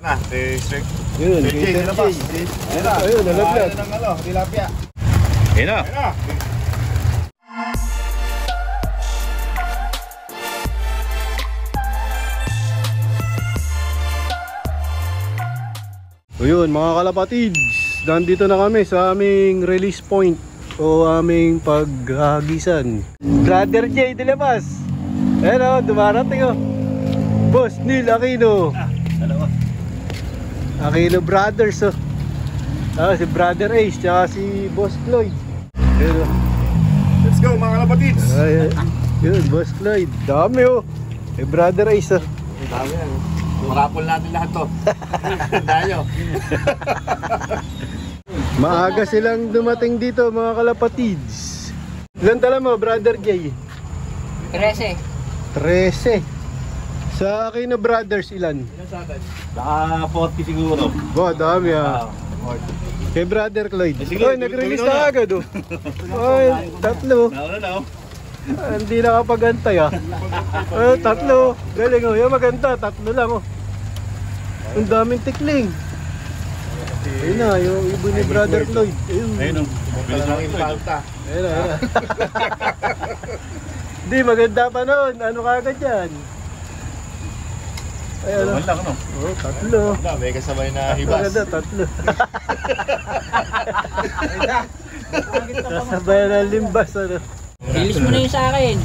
Na, strict. Yun, Gator labas. Ayun, nalaglag. tilapia. Ayun na. So yun mga kalapatids, nandito na kami sa aming release point o aming paghagisan. Brother J dilabas. Ayan o, dumarating o. Boss Neil Aquino. Dalawa. Aquino Brothers o. Si Brother Ace, tsaka si Boss Floyd. Ayan o. Let's go mga kalapatids. Yun, Boss Floyd. Dami o. Brother Ace o. Dami yan. Marapol natin lahat to. Tayo. Maaga silang dumating dito mga kalapatids. Ilan tala mo, Brother J? 13. 13. Sa Aquino Brothers ilan? Naka 40 siguro. Ba, dami ah. Kay Brother Cloyd. Sige, Oy, nag-release gawin na na. agad oh. Oy, tatlo. Nauna na oh. Hindi nakapagantay ah. Tatlo. Galing oh. Yung maganda, tatlo lang oh. Ang daming tikling. Ayun na, yung ibon ni Brother Cloyd. Ayun oh. Bilis ng impalta. Ayun na. Hindi, maganda pa nun. Ano kagad yan? Ayun Ayun lang no. oh, tatlo. Wala, may kasabay na hibas. Maganda, tatlo. Sasabayan ng limbas ano. Release mo na yung sa akin.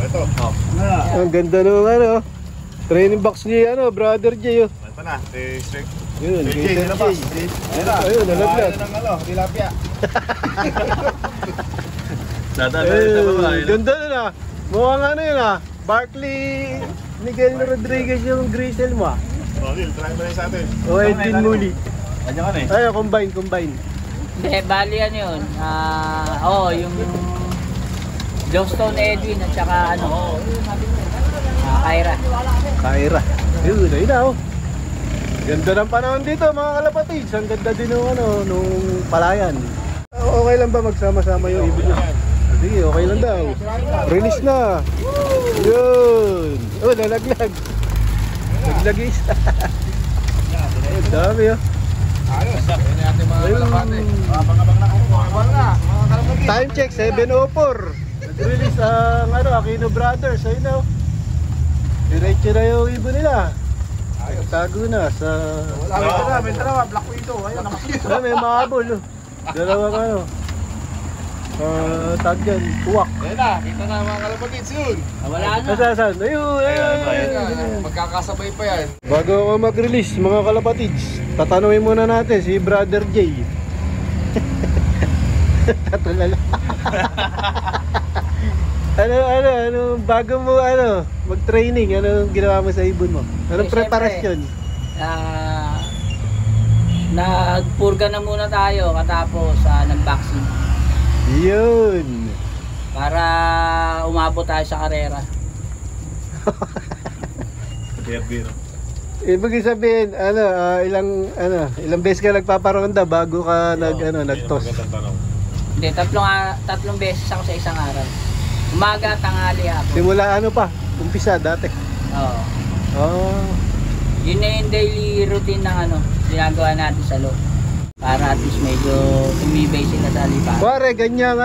Ito. Oh. Ang ganda nung ano. Training box niya ano, Brother J oh. Ito na, strict. Yun, Gator J. Ayun, nalaglag. Tilapia. Ganda nun ah. Mukhang ano yun ah. Barkley Miguel Rodriguez yung Grisel mo ah. Oh, Neil, try mo rin sa atin. O Edwin Muli. Kanya ka na eh. Ay, combine. Hindi, bali yan yun. Yung Johnstone Edwin at saka Kyra. Kyra. Yun, ayun na oh. Ganda ng panahon dito mga kalapatids. Ang ganda din nung nung palayan. Okay lang ba magsama-sama yung ibon nyo? Sige, okay lang daw. Release na. Yun. Oh, nalaglag. Naglag isa. Ang dami oh. Ayos. Yan natin mga kalapate. Abang-abang na kukuha. Abang na, mga kalapate. Time check, 7:04. Nag-release ang Aquino Brothers. Ayun na oh. Diretso na yung ibon nila. Tago na sa... Wala, may dalawa. Black Widow. Ayun, nakakita. May mahabol oh. Dalawang tag yan, tuwak. Ayun na, kita na mga kalapatid soon. Wala na. Nasaan? Ayun. Magkakasabay pa yan. Bago ako mag-release mga kalapatids, tatanungin muna natin si Brother J. Tatulala. Bago mo mag-training, anong ginawa mo sa ibon mo? Anong preparasyon? Nagpurga na muna tayo katapos ng-vaccine. Yun. Para umabot tayo sa karera. Ibig sabihin, ilang beses ka nagpaparonda bago ka nag-toss? Hindi, tatlong beses ako sa isang araw. Umaga, tanghali, hapon. Simula umpisa dati. Oo. Oh. Yun na yung daily routine ng ginagawa natin sa loob. Para at least medyo tumibay sila sa lipa. Pare, ganyan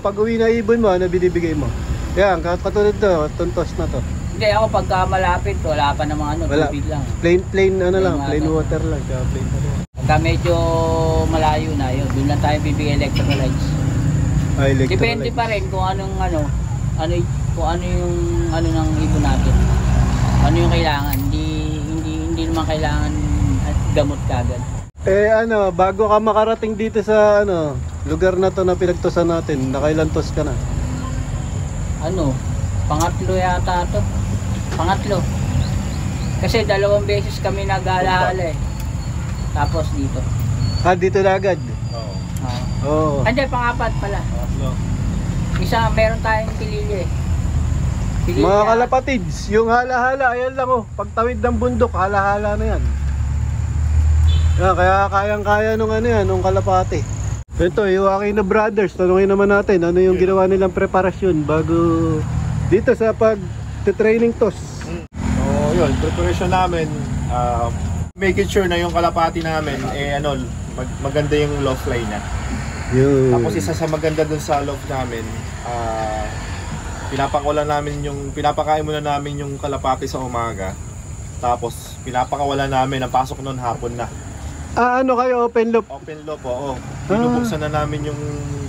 pag uwi na ibon mo, ano binibigay mo? Yan, katulad to, tuntos na to. Hindi, ako pagka malapit, wala pa namang Wala. tubig lang. Plain lang, plain Plain water lang. Plain water. Pagka medyo malayo na yun, doon lang tayo bibigay electrolytes. Ay, Depende pa rin kung anong ng ibon natin. Ano yung kailangan, hindi naman kailangan gamot kagad. Bago ka makarating dito sa lugar na to na pinagtosan natin, nakailan tos ka na? Pangatlo yata to. Pangatlo. Kasi 2 beses kami nag-alaala eh. Tapos dito. Dito na agad? Oo. Andiyan, pang-apat pala. Isa, meron tayong pilili eh. Mga kalapatids, yung hala-hala, ayan lang oh. Pagtawid ng bundok, hala-hala na yan. Kaya kayang-kaya nung kalapate. Ito, yung Aquino Brothers, tanungin naman natin, ano yung ginawa nilang preparasyon bago dito sa pag-training toss. Yun, preparation namin, Make it sure na yung kalapati namin, maganda yung loft line niya. Yun. Tapos isa sa maganda dun sa loft namin, pinapakain muna namin yung kalapati sa umaga. Tapos pinapakawalan namin, ang pasok nun hapon na. Ano kayo, open loop? Open loop, oo. Binubuksan na namin yung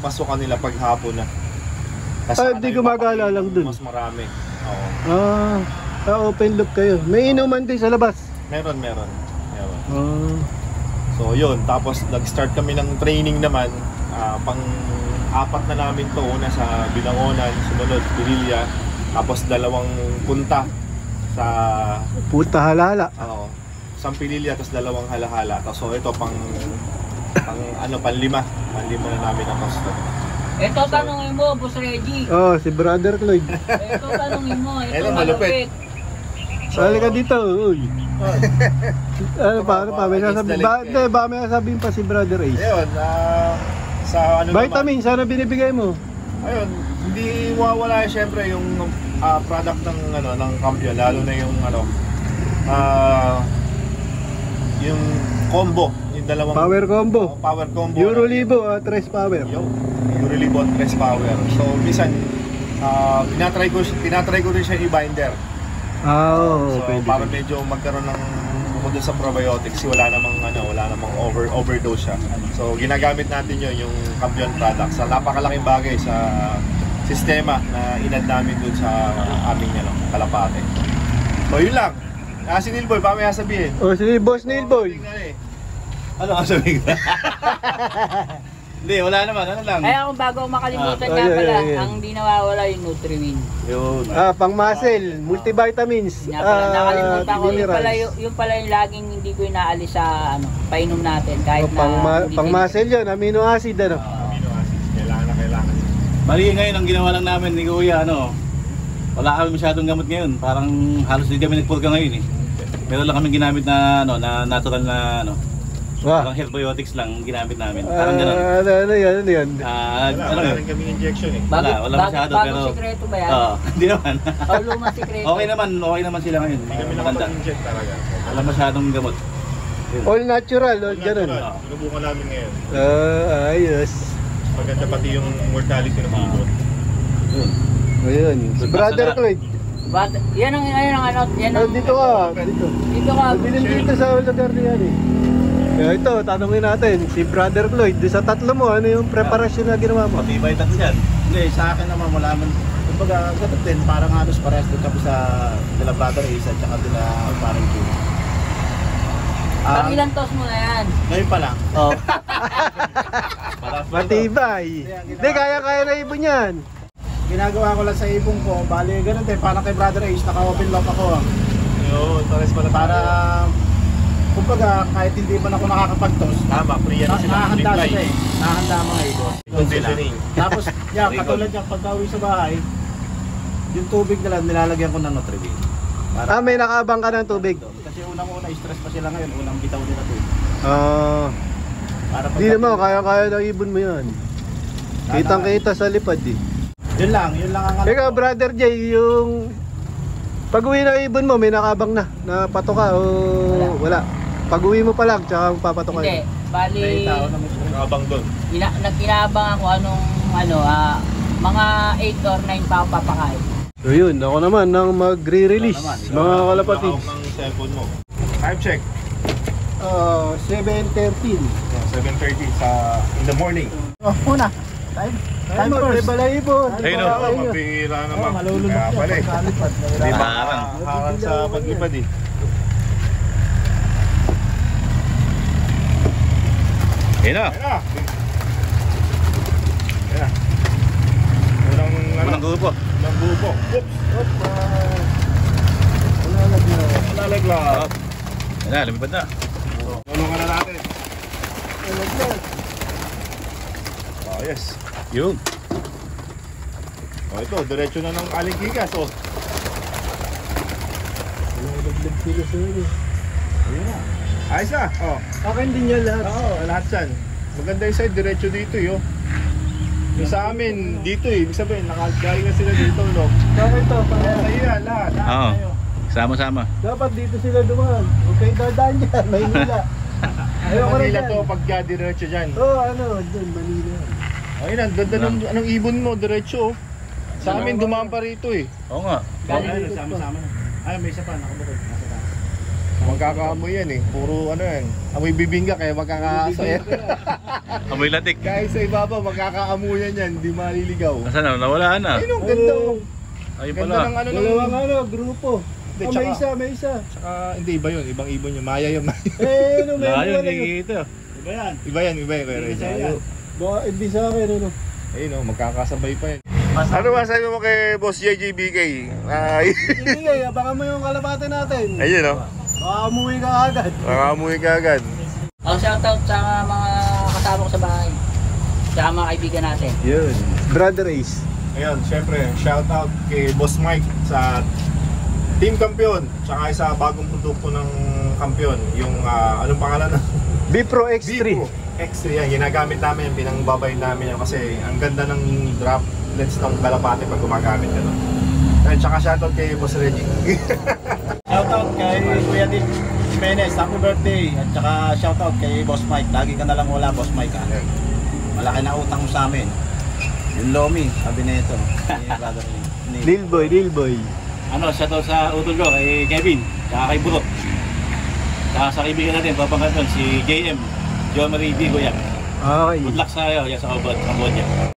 pasukan nila pag hapon na. Di gumagala lang dun. Mas marami. Oo. Open loop kayo. May inuman din sa labas? Meron. So yun, tapos nag-start kami ng training naman. Pang-apat na namin to. Una sa Binangonan, sumunod Pililla. Tapos 2 punta sa Halala. Oo. Isang Pililla, tapos 2 Halahala. Tapos so ito panlima na namin ang gusto. Ito tanongin mo, Boss Reggie. Si Brother Lloyd. Ito tanongin mo, ito Ito, malupit. Sali ka dito, uy. Paano pa? May sasabihin ba? May sasabihin pa si Brother Ace. Ayun, sa Vitamin, sana binibigay mo. Ayun, hindi wawala syempre yung product ng Campion, lalo na yung combo, yung dalawang Power combo. Power combo. Eurolibo at Tres Power. Eurolibo at Tres Power. So, minsan tinatry ko rin siya i-binder. So, pwede. para medyo magkaroon ng bukod dun sa probiotics, wala namang overdose siya. So, ginagamit natin yung Campion products. So, napakalaking bagay sa sistema na inad namin dun sa aming kalapate. So, yun lang. Si Neil Boy, pa may sabihin. Si Boss Neil Boy. Ano ang sabihin ka? Hindi, wala naman. Ano lang? Kaya kung bago makalimutan nga pala, ang di nawawala yung Nutriwin. Yun. Pang muscle, multivitamins. Nakalimutan ko, yung pala yung laging hindi ko inaalis sa painom natin. Kahit pang muscle yun, amino acid. Amino acids, kailangan. Bali ngayon, ang ginawa lang namin ni Kuya, wala kami masyadong gamot ngayon. Parang halos hindi kami nagpurga ngayon eh. Meron lang kami ginamit na natural na parang herbiotics lang ginamit namin. Parang gano'n. Ano yan? Wala rin kami injection eh. Wala masyado, pero Bagong sikreto ba yan? hindi naman. Lumang sikreto. Okay naman sila ngayon. Hindi kami Maganda. nakapag-inject talaga. Wala masyadong gamot. All natural, ganun. Sinubukan namin ngayon. Ayos. Maganda pati yung mortality ng ibon. Ayun. Brother Lloyd. Yan ang Dito ka. Dito ka. Dito sa lugar niya eh. Ito, tanungin natin, si Brother Lloyd, sa tatlo mo, ano yung preparasyon na ginawa mo? Matibay tatlo yan. Hindi, sa akin naman wala man. Kumbaga, ganun din, parang halos parehas din kami sa dila Brother Ace at saka dila parang Q. Pag ilang toss mo na yan? Ngayon pa lang. Matibay. Hindi, kaya na ibon yan. Ginagawa ko lang sa ibong ko, bali ganun din, parang kay Brother Ace, naka-open lock ako. Yun, pares pala Para, kumbaga, kahit hindi man ako nakakapag-toss, tama, free yan sila. nakahanda Reply. sila eh. Nakahanda ang mga ibon. Conditioning. Tapos, katulad niya, pag uwi sa bahay, yung tubig nila, nilalagyan ko ng Nutriwin. May nakabang ka ng tubig. Kasi unang-una, stress pa sila ngayon, unang bitaw nila tubig. Para Hindi naman, kaya ng ibon mo yan. Kitang-kita sa lipad eh. Yun lang ang Ikaw, Brother Jay, yung pag-uwi ng ibon mo, may nakabang na pato ka o wala? Pag-uwi mo pa lang, tsaka papato ka. Hindi. Bali, Nakabang doon. inaabang ako mga 8 or 9 pa ako papakain. So yun, ako naman nang magre-release, mga kalapatids. Hawak ng cellphone mo. Time check. 7:13. 7:30 in the morning. Una, time first. Balaibon. Ayun, Mabihira naman. Malulunok Kaya yan pala eh. pagkalipad. Hindi makaharang sa paglipad eh. Ayun na. Ayan na. Ayan na. Unang grupo. Unang bubo. Oops. Lalaglag. Ayun na, lumipad na. Tulungan na natin. Oh, yes. Yun. Oh, ito, diretso na ng aling kikas. Oh. Ayun na. Ayos na. Oh. Akin din yan lahat. Oo, lahat yan. Maganda yung side, diretso dito yo. Yung sa amin, dito eh. Ibig sabihin, nakagaling na sila dito, no? Bakit to? Sa iyo yan, lahat. Oo. Sama-sama. Dapat dito sila dumaan. Huwag kayo dadaan dyan, Maynila. Ayoko na Manila dyan. to pagka diretso dyan. Dun, Manila. Ayun, ang ganda ng anong ibon mo, diretso. Sa amin, dumaan pa rito eh. Oo nga. Ayun, sama-sama na. Ay, may isa pa, nakabukod. Nasa taas. Magkakaamoy yan eh. Puro ano yan. Amoy bibingga kaya magkakaaso yan. Amoy latik. Kahit sa ibaba, magkakaamuyan yan. Hindi maliligaw. Nasaan na? Nawala na. Ayun, ang ganda oh. Ayun Ganda pala. ng ano Dalawang grupo. Hindi, May tsaka- may isa. Tsaka, hindi iba yun. Ibang ibon yun. Maya yun. May Layo, wala yun. hindi ito. Diba yan? iba yan. Kuya Reza. Baka hindi sa akin, ano. Ayun oh, magkakasabay pa yan. Ano ba sabi mo kay Boss JJBK? Ay, Sige, abangan mo yung kalapate natin. ayun oh. Baka umuwi ka agad. Makamuhi ka agad. Shoutout sa mga kasama ko sa bahay. Sa mga kaibigan natin. Yun. Brother Ace. Ayun, syempre, shout out kay Boss Mike sa Team Kampiyon. Tsaka sa bagong produkto ng Kampiyon. Yung, anong pangalan na? Bipro X3. Vivo X3 yan, ginagamit namin, pinangbabay namin yan kasi ang ganda ng droplets ng kalapate pag gumagamit ka nun. At saka shoutout kay Boss Reggie. Shoutout kay Kuya Dick Jimenez, happy birthday. At saka shoutout kay Boss Mike. Lagi ka na lang wala, Boss Mike. Ayan. Malaki na utang mo sa amin. Yung Lomi, sabi nito. Ni brother ni. Deal boy. Ano, shoutout sa utol ko kay Kevin, saka kay Burot. Saka sa kaibigan natin, papangkat nun, si JM, John Marie Vigo yan. Okay. Good luck sa iyo, yan sa Cambodia.